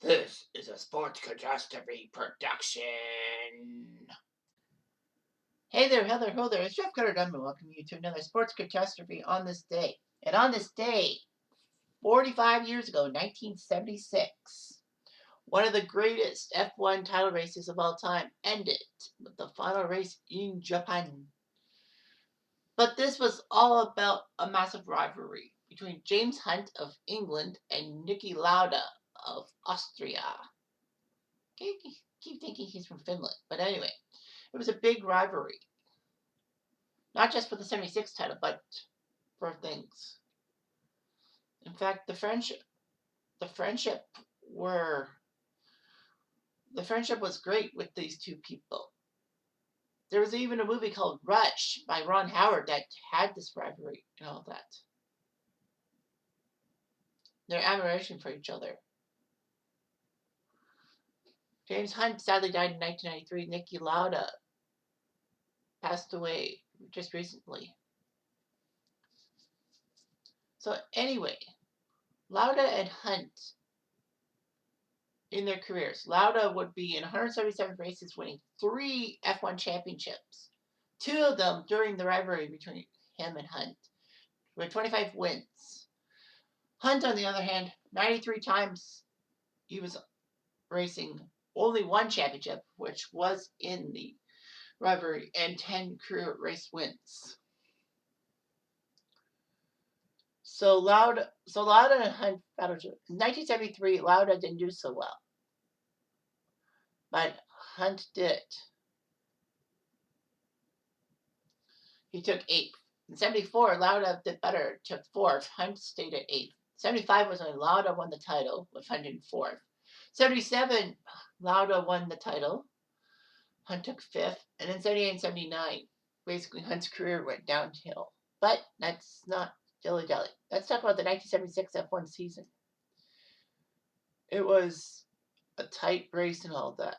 This is a sports catastrophe production. Hey there, Heather, ho there. It's Jeff Cutter Dunman welcoming you to another sports catastrophe on this day. And on this day, 45 years ago, 1976, one of the greatest F1 title races of all time ended with the final race in Japan. But this was all about a massive rivalry between James Hunt of England and Niki Lauda of Austria. I keep thinking he's from Finland, but anyway, it was a big rivalry, not just for the 76 title, but for things. In fact, the friendship were the friendship was great with these two people. There was even a movie called Rush by Ron Howard that had this rivalry and all that. Their admiration for each other. James Hunt sadly died in 1993. Niki Lauda passed away just recently. So anyway, Lauda and Hunt in their careers. Lauda would be in 177 races, winning 3 F1 championships, 2 of them during the rivalry between him and Hunt, with 25 wins. Hunt, on the other hand, 93 times he was racing, only 1 championship, which was in the rivalry, and 10 career race wins. So Lauda and Hunt battled. In 1973, Lauda didn't do so well, but Hunt did. He took 8th. In 74, Lauda did better, took 4th. Hunt stayed at 8th. 75 was when Lauda won the title, with Hunt in 4th. 77, Lauda won the title. Hunt took 5th. And then 78 and 79, basically Hunt's career went downhill. But that's not dilly-dally. Let's talk about the 1976 F1 season. It was a tight race and all that.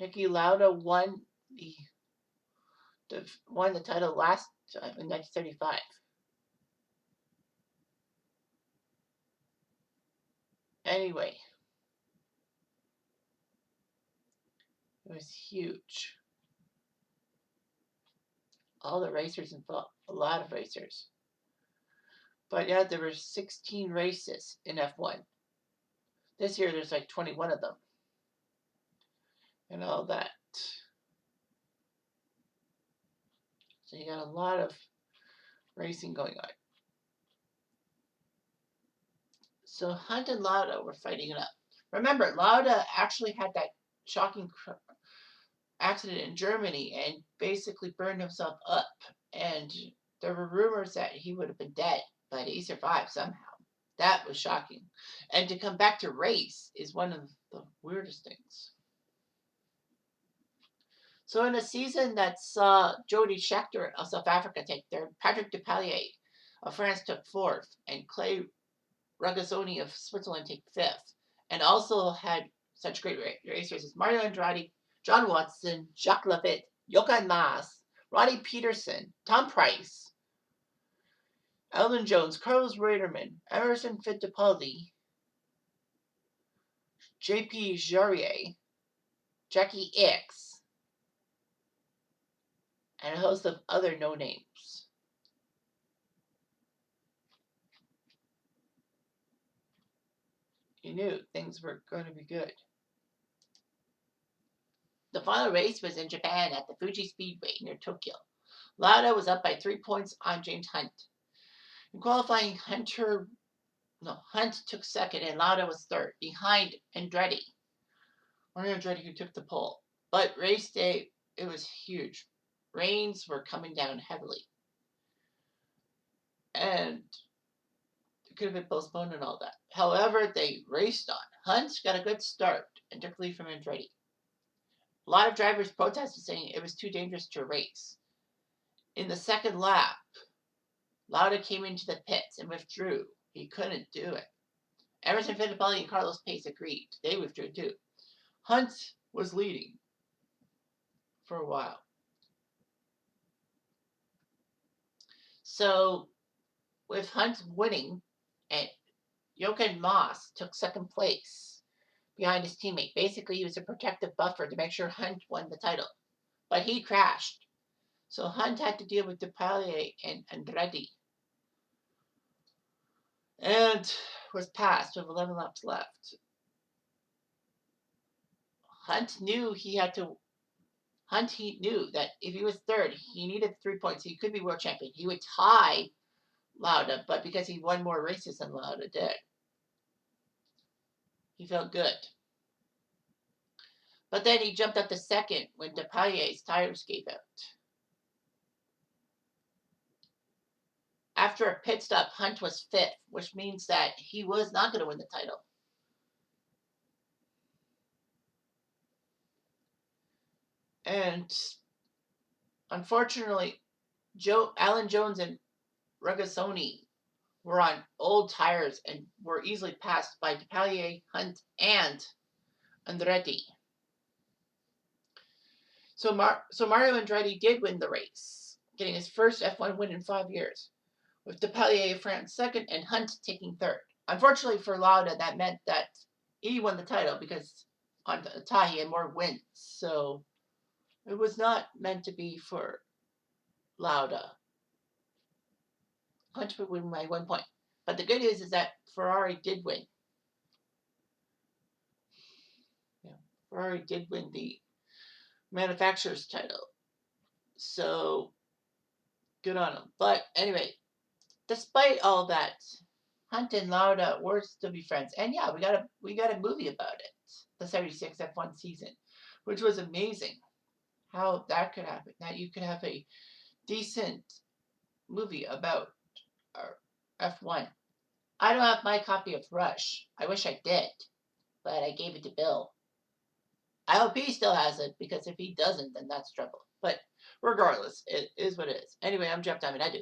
Niki Lauda won the title last time in 1975. Anyway, it was huge. All the racers involved, a lot of racers. But yeah, there were 16 races in F1. This year there's like 21 of them. And all that. So you got a lot of racing going on. So Hunt and Lauda were fighting it up. Remember, Lauda actually had that shocking accident in Germany and basically burned himself up. And there were rumors that he would have been dead, but he survived somehow. That was shocking. And to come back to race is one of the weirdest things. So in a season that saw Jody Scheckter of South Africa take third, Patrick Depailler of France took 4th, and Clay Regazzoni of Switzerland take 5th, and also had such great racers as Mario Andretti, John Watson, Jacques Lafitte, Jochen Mass, Roddy Peterson, Tom Price, Elvin Jones, Carlos Reutemann, Emerson Fittipaldi, J.P. Jarier, Jackie Ickx, and a host of other no-names. You knew things were going to be good. The final race was in Japan at the Fuji Speedway near Tokyo. Lauda was up by 3 points on James Hunt. In qualifying, Hunt took second and Lauda was third, behind Andretti. Andretti who took the pole. But race day, it was huge. Rains were coming down heavily. And it could have been postponed and all that. However, they raced on. Hunt got a good start and took lead from Andretti. A lot of drivers protested, saying it was too dangerous to race. In the second lap, Lauda came into the pits and withdrew. He couldn't do it. Emerson Fittipaldi and Carlos Pace agreed. They withdrew too. Hunt was leading for a while. So, with Hunt winning, and Jochen Moss took second place behind his teammate. Basically, he was a protective buffer to make sure Hunt won the title. But he crashed. So Hunt had to deal with Depailler and Andretti. And was passed with 11 laps left. Hunt knew that if he was third, he needed 3 points. He could be world champion. He would tie Lauda, but because he won more races than Lauda did, he felt good. But then he jumped up to second when Depailler's tires gave out. After a pit stop, Hunt was fifth, which means that he was not going to win the title. And unfortunately, Alan Jones and Regazzoni were on old tires and were easily passed by Depailler, Hunt, and Andretti. So Mario Andretti did win the race, getting his first F1 win in 5 years, with Depailler France second and Hunt taking third. Unfortunately for Lauda, that meant that he won the title because on the tie he had more wins. So it was not meant to be for Lauda. Hunt would win by 1 point. But the good news is that Ferrari did win. Yeah, Ferrari did win the manufacturer's title. So good on them. But anyway, despite all that, Hunt and Lauda were still be friends. And yeah, we got a movie about it, the 76 F1 season, which was amazing. How that could happen. That you could have a decent movie about F1. I don't have my copy of Rush. I wish I did, but I gave it to Bill. I hope he still has it, because if he doesn't, then that's trouble. But regardless, it is what it is. Anyway, I'm Jeff Diamond. I do.